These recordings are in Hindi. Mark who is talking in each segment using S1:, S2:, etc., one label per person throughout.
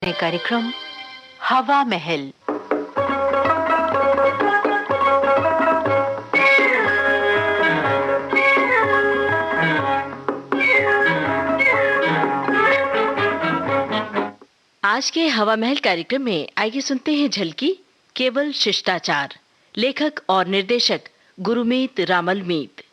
S1: कार्यक्रम हवा महल। आज के हवा महल कार्यक्रम में आइए सुनते हैं झलकी केवल शिष्टाचार। लेखक और निर्देशक गुरुमीत रामलमीत।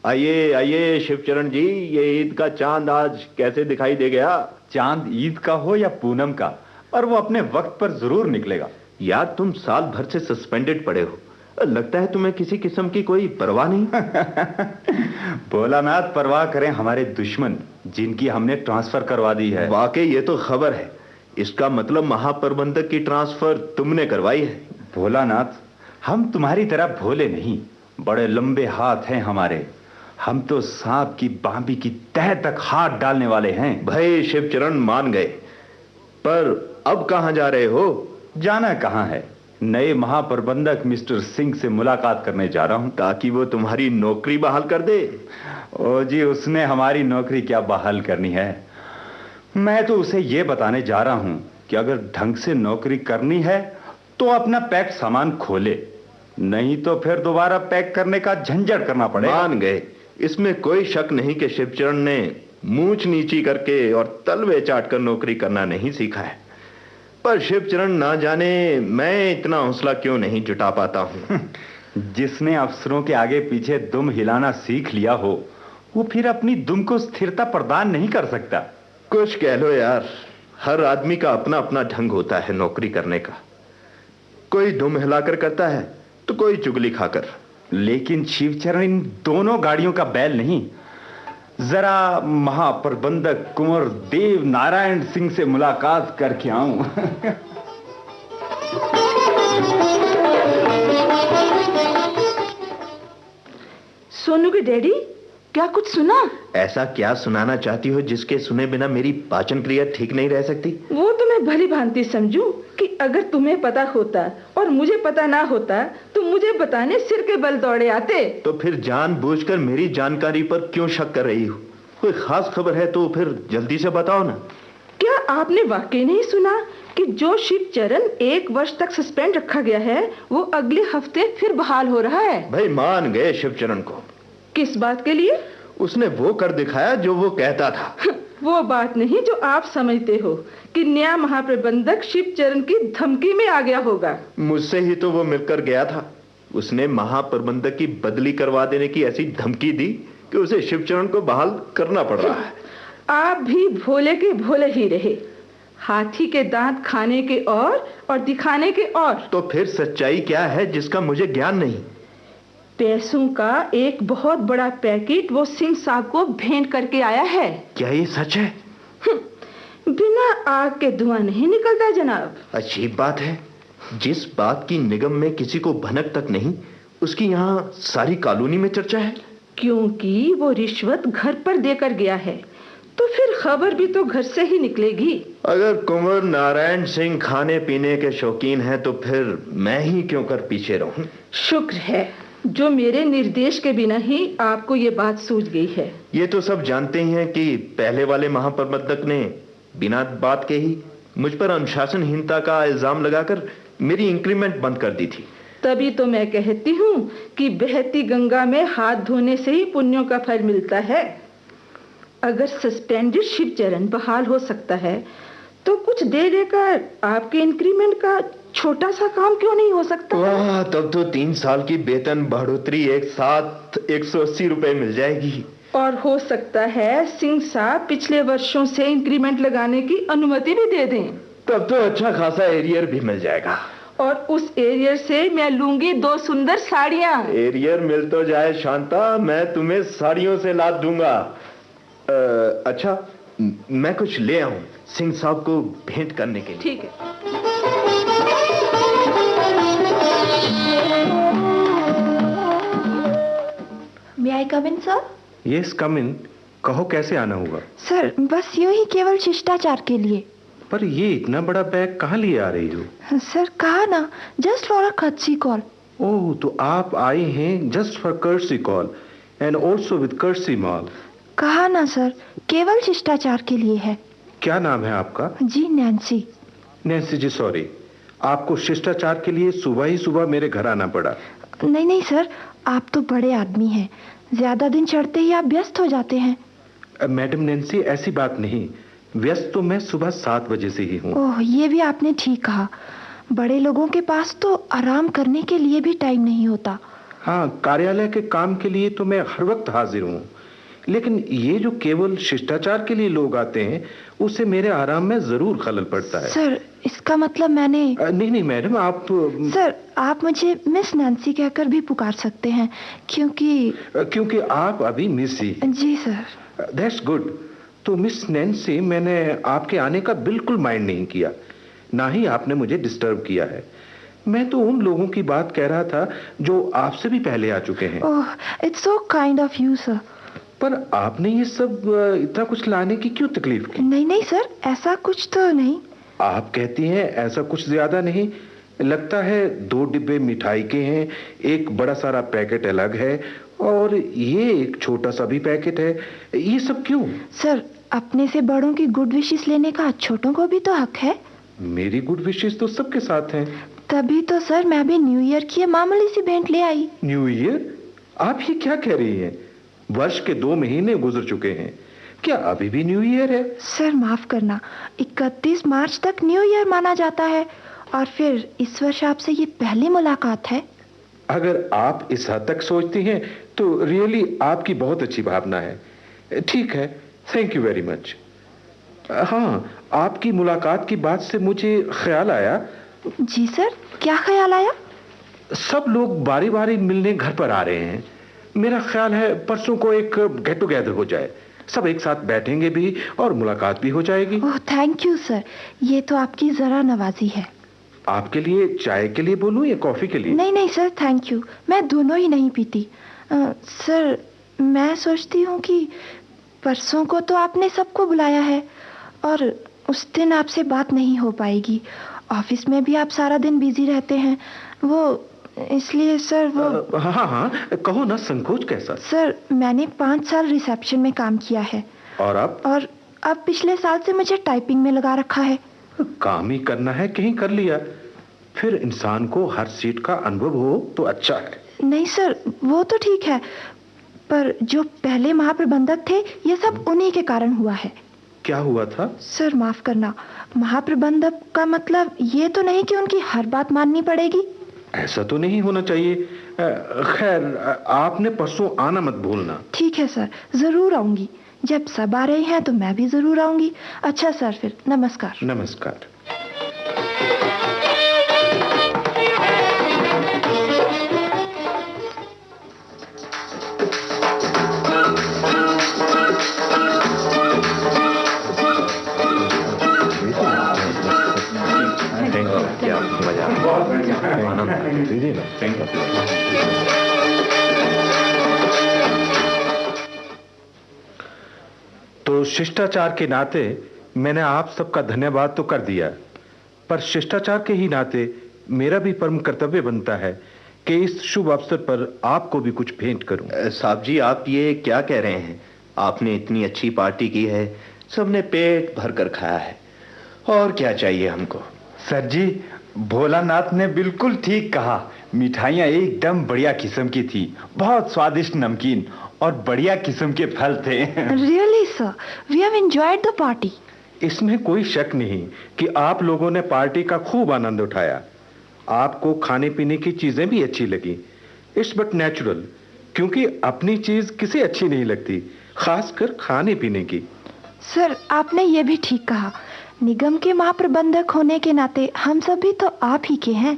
S2: आइए आइए शिवचरण जी, ये ईद का चांद आज कैसे दिखाई दे गया?
S3: चांद ईद का हो या पूनम का, और वो अपने वक्त पर जरूर निकलेगा।
S2: यार तुम साल भर से सस्पेंडेड पड़े हो, लगता है तुम्हें किसी किस्म की कोई परवाह नहीं।
S3: भोलानाथ परवाह करें हमारे दुश्मन, जिनकी हमने ट्रांसफर करवा दी है।
S2: वाकई ये तो खबर है। इसका मतलब महाप्रबंधक की ट्रांसफर तुमने करवाई है।
S3: भोलानाथ, हम तुम्हारी तरह भोले नहीं, बड़े लंबे हाथ हैं हमारे। हम तो सांप की बांबी की तह तक हाथ डालने वाले हैं।
S2: भाई शिवचरण मान गए, पर अब कहां जा रहे हो?
S3: जाना कहां है, नए महाप्रबंधक मिस्टर सिंह से मुलाकात करने जा रहा हूं,
S2: ताकि वो तुम्हारी नौकरी बहाल कर दे।
S3: ओ जी, उसने हमारी नौकरी क्या बहाल करनी है। मैं तो उसे ये बताने जा रहा हूं कि अगर ढंग से नौकरी करनी है तो अपना पैक सामान खोले, नहीं तो फिर दोबारा पैक करने का झंझट करना पड़ेगा।
S2: मान गए, इसमें कोई शक नहीं कि शिवचरण ने मूंछ नीची करके और तलवे चाट कर नौकरी करना नहीं सीखा है। पर शिवचरण ना जाने मैं इतना हौसला क्यों नहीं जुटा पाता हूं।
S3: जिसने अफसरों के आगे पीछे दुम हिलाना सीख लिया हो, वो फिर अपनी दुम को स्थिरता प्रदान नहीं कर सकता।
S2: कुछ कह लो यार, हर आदमी का अपना अपना ढंग होता है नौकरी करने का। कोई दुम हिलाकर करता है तो कोई चुगली खाकर।
S3: लेकिन शिवचरण इन दोनों गाड़ियों का बैल नहीं। जरा महाप्रबंधक कुंवर देव नारायण सिंह से मुलाकात करके आऊं।
S4: सोनू के डैडी, क्या कुछ सुना?
S2: ऐसा क्या सुनाना चाहती हो जिसके सुने बिना मेरी पाचन क्रिया ठीक नहीं रह सकती?
S4: वो तो मैं भली भांति समझूं कि अगर तुम्हें पता होता और मुझे पता ना होता तो मुझे बताने सिर के बल दौड़े आते।
S2: तो फिर जानबूझकर मेरी जानकारी पर क्यों शक कर रही हो? कोई खास खबर है तो फिर जल्दी से बताओ ना।
S4: क्या आपने वाकई नहीं सुना कि जो शिवचरण 1 वर्ष तक सस्पेंड रखा गया है, वो अगले हफ्ते फिर बहाल हो रहा है?
S2: भाई मान गए शिवचरण को।
S4: किस बात के लिए?
S2: उसने वो कर दिखाया जो वो कहता था।
S4: वो बात नहीं जो आप समझते हो कि नया महाप्रबंधक शिवचरण की धमकी में आ गया होगा।
S2: मुझसे ही तो वो मिलकर गया था। उसने महाप्रबंधक की बदली करवा देने की ऐसी धमकी दी कि उसे शिवचरण को बहाल करना पड़ रहा है।
S4: आप भी भोले के भोले ही रहे। हाथी के दांत खाने के और दिखाने के और।
S2: तो फिर सच्चाई क्या है जिसका मुझे ज्ञान नहीं?
S4: पैसों का एक बहुत बड़ा पैकेट वो सिंह साहब को भेंट करके आया है।
S2: क्या ये सच है?
S4: बिना आग के धुआं नहीं निकलता जनाब।
S2: अजीब बात है, जिस बात की निगम में किसी को भनक तक नहीं, उसकी यहाँ सारी कॉलोनी में चर्चा है।
S4: क्योंकि वो रिश्वत घर पर देकर गया है, तो फिर खबर भी तो घर से ही निकलेगी।
S2: अगर कुंवर नारायण सिंह खाने पीने के शौकीन है तो फिर मैं ही क्यों कर पीछे रहूं।
S4: शुक्र है जो मेरे निर्देश के बिना ही आपको ये बात सूझ गई है।
S2: ये तो सब जानते ही हैं कि पहले वाले महाप्रबंधक ने बिना बात के ही मुझ पर अनुशासनहीनता का इल्जाम लगाकर मेरी इंक्रीमेंट बंद कर दी थी।
S4: तभी तो मैं कहती हूँ कि बहती गंगा में हाथ धोने से ही पुण्यों का फल मिलता है। अगर सस्पेंडेड शिवचरण बहाल हो सकता है तो कुछ दे देकर आपके इंक्रीमेंट का छोटा सा काम क्यों नहीं हो सकता?
S2: वाह, तब तो 3 साल की वेतन बढ़ोतरी एक साथ 180 रुपए मिल जाएगी।
S4: और हो सकता है सिंह साहब पिछले वर्षों से इंक्रीमेंट लगाने की अनुमति भी दे दें।
S2: तब तो अच्छा खासा एरियर भी मिल जाएगा।
S4: और उस एरियर से मैं लूंगी 2 सुंदर साड़ियां।
S2: एरियर मिल तो जाए शांता, मैं तुम्हें साड़ियों से लाद दूंगा। अच्छा, मैं कुछ ले आऊं सिंह साहब को भेंट करने के लिए।
S4: ठीक है।
S5: May I come in, sir?
S6: Yes, come in. कहो कैसे आना होगा?
S5: सर, बस यूं ही केवल शिष्टाचार के लिए।
S6: पर ये इतना बड़ा बैग कहाँ लिए आ रही हो?
S5: सर कहा ना, just for a courtesy call.
S6: Oh, तो आप आए हैं just for curtsy call and also with curtsy mall.
S5: कहा ना सर, केवल शिष्टाचार के लिए है।
S6: क्या नाम है आपका?
S5: जी नैन्सी।
S6: नैन्सी जी सॉरी, आपको शिष्टाचार के लिए सुबह ही सुबह मेरे घर आना पड़ा।
S5: नहीं नहीं सर, आप तो बड़े आदमी हैं, ज्यादा दिन चढ़ते ही आप व्यस्त हो जाते हैं।
S6: मैडम नैन्सी, ऐसी बात नहीं, व्यस्त तो मैं सुबह 7 बजे से ही हूँ।
S5: ओह, ये भी आपने ठीक कहा, बड़े लोगों के पास तो आराम करने के लिए भी टाइम नहीं होता।
S6: हाँ, कार्यालय के काम के लिए तो मैं हर वक्त हाजिर हूँ, लेकिन ये जो केवल शिष्टाचार के लिए लोग आते हैं, उससे मेरे आराम में जरूर खलल पड़ता है।
S5: सर इसका मतलब मैंने
S6: नहीं मैडम, आप
S5: सर आप मुझे मिस नैन्सी कहकर भी पुकार सकते हैं,
S6: क्योंकि आप अभी मिस ही।
S5: जी सर।
S6: That's good. तो मिस नैन्सी, मैंने आपके आने का बिल्कुल माइंड नहीं किया, ना ही आपने मुझे डिस्टर्ब किया है। मैं तो उन लोगों की बात कह रहा था जो आपसे भी पहले आ चुके हैं।
S5: Oh, it's so kind of you sir.
S6: पर आपने ये सब इतना कुछ लाने की क्यों तकलीफ की?
S5: नहीं नहीं सर, ऐसा कुछ तो नहीं।
S6: आप कहती हैं ऐसा कुछ ज्यादा नहीं, लगता है 2 डिब्बे मिठाई के हैं, एक बड़ा सारा पैकेट अलग है, और ये एक छोटा सा भी पैकेट है। ये सब क्यों?
S5: सर अपने से बड़ों की गुड विशेस लेने का छोटों को भी तो हक है।
S6: मेरी गुड विशेस तो सबके साथ हैं।
S5: तभी तो सर मैं भी न्यू ईयर की मामूली सी भेंट ले आई।
S6: New year? आप ये क्या कह रही हैं? वर्ष के 2 महीने गुजर चुके हैं, क्या अभी भी न्यू ईयर है?
S5: सर माफ करना, 31 मार्च तक न्यू ईयर माना जाता है, और फिर इस वर्ष आपसे ये पहली मुलाकात है।
S6: अगर आप इस हद तक सोचती हैं तो रियली आपकी बहुत अच्छी भावना है। ठीक है, थैंक यू वेरी मच। हाँ, आपकी मुलाकात की बात से मुझे ख्याल आया।
S5: जी सर, क्या ख्याल आया?
S6: सब लोग बारी बारी मिलने घर पर आ रहे हैं। मेरा ख्याल है परसों को एक गेट टुगेदर हो जाए, सब एक साथ बैठेंगे भी और मुलाकात भी हो जाएगी।
S5: ओह थैंक यू सर, ये तो आपकी जरा नवाजी है।
S6: आपके लिए चाय के लिए बोलूं या कॉफी के लिए?
S5: नहीं नहीं सर, थैंक यू, मैं दोनों ही नहीं पीती। सर मैं सोचती हूँ कि परसों को तो आपने सबको बुलाया है, और उस दिन आपसे बात नहीं हो पाएगी। ऑफिस में भी आप सारा दिन बिजी रहते हैं, वो इसलिए सर वो
S6: हाँ, कहो ना, संकोच कैसा?
S5: सर मैंने 5 साल रिसेप्शन में काम किया है।
S6: और
S5: अब पिछले साल से मुझे टाइपिंग में लगा रखा है।
S6: काम ही करना है, कहीं कर लिया। फिर इंसान को हर सीट का अनुभव हो तो अच्छा है।
S5: नहीं सर, वो तो ठीक है, पर जो पहले महाप्रबंधक थे, ये सब उन्हीं के कारण हुआ है।
S6: क्या हुआ था?
S5: सर माफ करना, महाप्रबंधक का मतलब ये तो नहीं कि उनकी हर बात माननी पड़ेगी।
S6: ऐसा तो नहीं होना चाहिए। खैर, आपने परसों आना मत भूलना।
S5: ठीक है सर, जरूर आऊंगी। जब सब आ रहे हैं तो मैं भी जरूर आऊंगी। अच्छा सर, फिर नमस्कार।
S6: नमस्कार। तो शिष्टाचार के नाते मैंने आप सबका धन्यवाद तो कर दिया, पर शिष्टाचार के ही नाते मेरा भी परम कर्तव्य बनता है कि इस शुभ अवसर पर आपको भी कुछ भेंट करूं।
S2: साहब जी, आप ये क्या कह रहे हैं? आपने इतनी अच्छी पार्टी की है, सबने पेट भर कर खाया है, और क्या चाहिए हमको?
S3: सर जी, भोलानाथ ने बिल्कुल ठीक कहा। मिठाइयाँ एकदम बढ़िया किस्म की थी, बहुत स्वादिष्ट नमकीन और बढ़िया किस्म के फल थे।
S5: Really sir, we have enjoyed the party.
S6: इसमें कोई शक नहीं कि आप लोगों ने पार्टी का खूब आनंद उठाया। आपको खाने पीने की चीजें भी अच्छी लगी। इट्स बट नेचुरल, क्योंकि अपनी चीज किसे अच्छी नहीं लगती, खासकर खाने पीने की।
S5: सर आपने ये भी ठीक कहा, निगम के महाप्रबंधक होने के नाते हम सभी तो आप ही के हैं,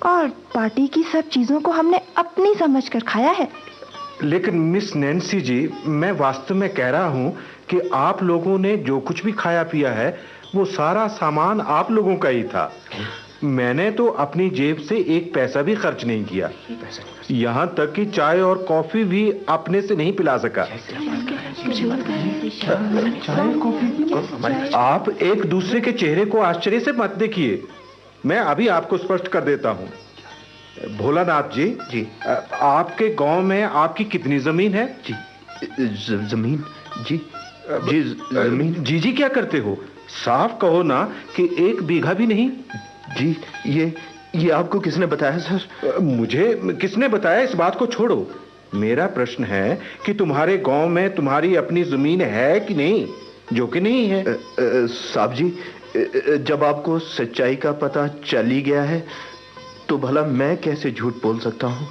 S5: और पार्टी की सब चीजों को हमने अपनी समझ कर खाया है।
S6: लेकिन मिस नैन्सी जी, मैं वास्तव में कह रहा हूं कि आप लोगों ने जो कुछ भी खाया पिया है, वो सारा सामान आप लोगों का ही था। मैंने तो अपनी जेब से एक पैसा भी खर्च नहीं किया, यहाँ तक कि चाय और कॉफी भी अपने से नहीं पिला सका। आप एक दूसरे के चेहरे को आश्चर्य से मत देखिए, मैं अभी आपको स्पष्ट कर देता हूँ। भोलानाथ जी,
S2: जी
S6: आपके गांव में आपकी कितनी जमीन है?
S2: जी जमीन जी जी जमीन
S6: जी क्या करते हो? साफ कहो ना कि 1 बीघा भी नहीं।
S2: जी ये आपको किसने बताया सर?
S6: मुझे किसने बताया इस बात को छोड़ो, मेरा प्रश्न है कि तुम्हारे गांव में तुम्हारी अपनी जमीन है कि नहीं, जो कि नहीं है।
S2: साहब जी, जब आपको सच्चाई का पता चल ही गया है तो भला मैं कैसे झूठ बोल सकता हूँ?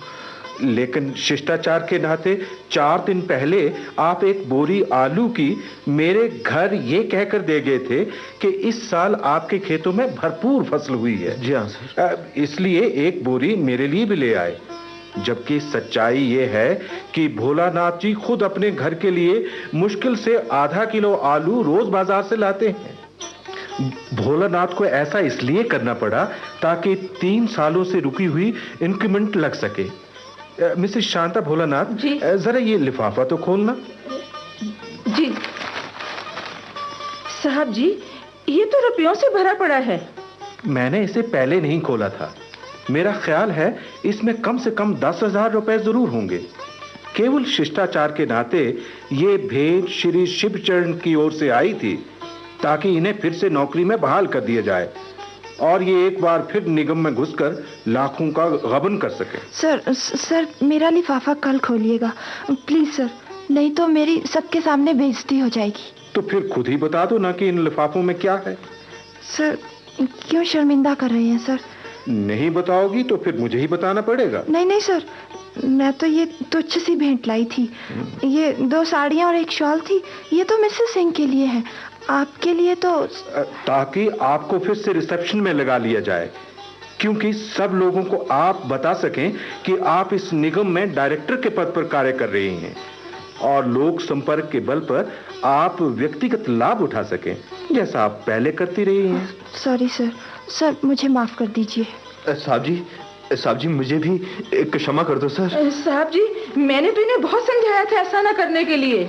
S6: लेकिन शिष्टाचार के नाते 4 दिन पहले आप एक बोरी आलू की मेरे घर ये कहकर दे गए थे कि इस साल आपके खेतों में भरपूर फसल हुई है।
S2: जी हाँ सर।
S6: इसलिए 1 बोरी मेरे लिए भी ले आए, जबकि सच्चाई ये है कि भोलानाथ जी खुद अपने घर के लिए मुश्किल से ½ किलो आलू रोज बाजार से लाते हैं। भोलानाथ को ऐसा इसलिए करना पड़ा ताकि 3 सालों से रुकी हुई इंक्रीमेंट लग सके। मिसेस शांता भोलानाथ, जरा ये लिफाफा तो खोलना।
S4: जी साहब जी, ये तो रुपयों से भरा पड़ा है।
S6: मैंने इसे पहले नहीं खोला था, मेरा ख्याल है इसमें कम से कम 10,000 रुपए जरूर होंगे। केवल शिष्टाचार के नाते ये भेंट श्री शिवचरण की ओर से आई थी ताकि इन्हें फिर से नौकरी में बहाल कर दिया जाए और ये एक बार फिर निगम में घुसकर लाखों का गबन कर सके।
S5: सर मेरा लिफाफा कल खोलिएगा प्लीज सर, नहीं तो मेरी सबके सामने बेइज्जती हो जाएगी।
S6: तो फिर खुद ही बता दो ना कि इन लिफाफों में क्या है।
S5: सर क्यों शर्मिंदा कर रहे हैं सर?
S6: नहीं बताओगी तो फिर मुझे ही बताना पड़ेगा।
S5: नहीं सर, मैं तो ये तुच्छ सी भेंट लाई थी। ये 2 साड़ियाँ और 1 शॉल थी, ये तो मिसेस सिंह के लिए है, आपके लिए तो।
S6: ताकि आपको फिर से रिसेप्शन में लगा लिया जाए, क्योंकि सब लोगों को आप बता सकें कि आप इस निगम में डायरेक्टर के पद पर कार्य कर रही हैं और लोक संपर्क के बल पर आप व्यक्तिगत लाभ उठा सकें, जैसा आप पहले करती रही हैं।
S5: सॉरी सर, मुझे माफ कर दीजिए।
S2: साहब जी मुझे भी क्षमा कर दो सर।
S4: साहब जी, मैंने तो इन्हें बहुत समझाया था ऐसा ना करने के लिए।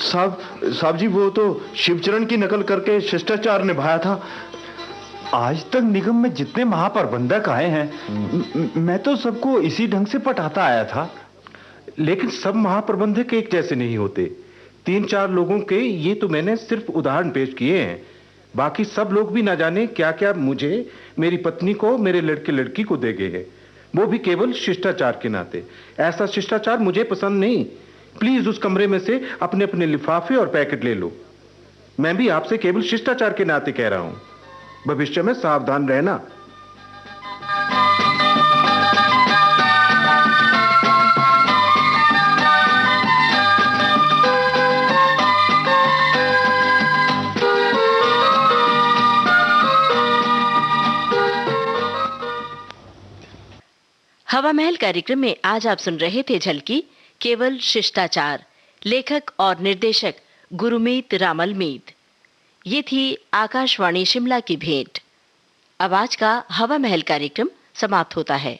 S2: साहब जी, वो तो शिवचरण की नकल करके शिष्टाचार निभाया था।
S3: आज तक निगम में जितने महाप्रबंधक आए हैं मैं तो सबको इसी ढंग से पटाता आया था।
S6: लेकिन सब महाप्रबंधक एक जैसे नहीं होते। 3-4 लोगों के ये तो मैंने सिर्फ उदाहरण पेश किए हैं, बाकी सब लोग भी ना जाने क्या क्या मुझे, मेरी पत्नी को, मेरे लड़के लड़की को दे गए हैं, वो भी केवल शिष्टाचार के नाते। ऐसा शिष्टाचार मुझे पसंद नहीं। प्लीज उस कमरे में से अपने अपने लिफाफे और पैकेट ले लो। मैं भी आपसे केवल शिष्टाचार के नाते कह रहा हूं, भविष्य में सावधान रहना।
S1: हवा महल कार्यक्रम में आज आप सुन रहे थे झलकी केवल शिष्टाचार, लेखक और निर्देशक गुरुमीत रामल मीत। ये थी आकाशवाणी शिमला की भेंट। अब आज का हवा महल कार्यक्रम समाप्त होता है।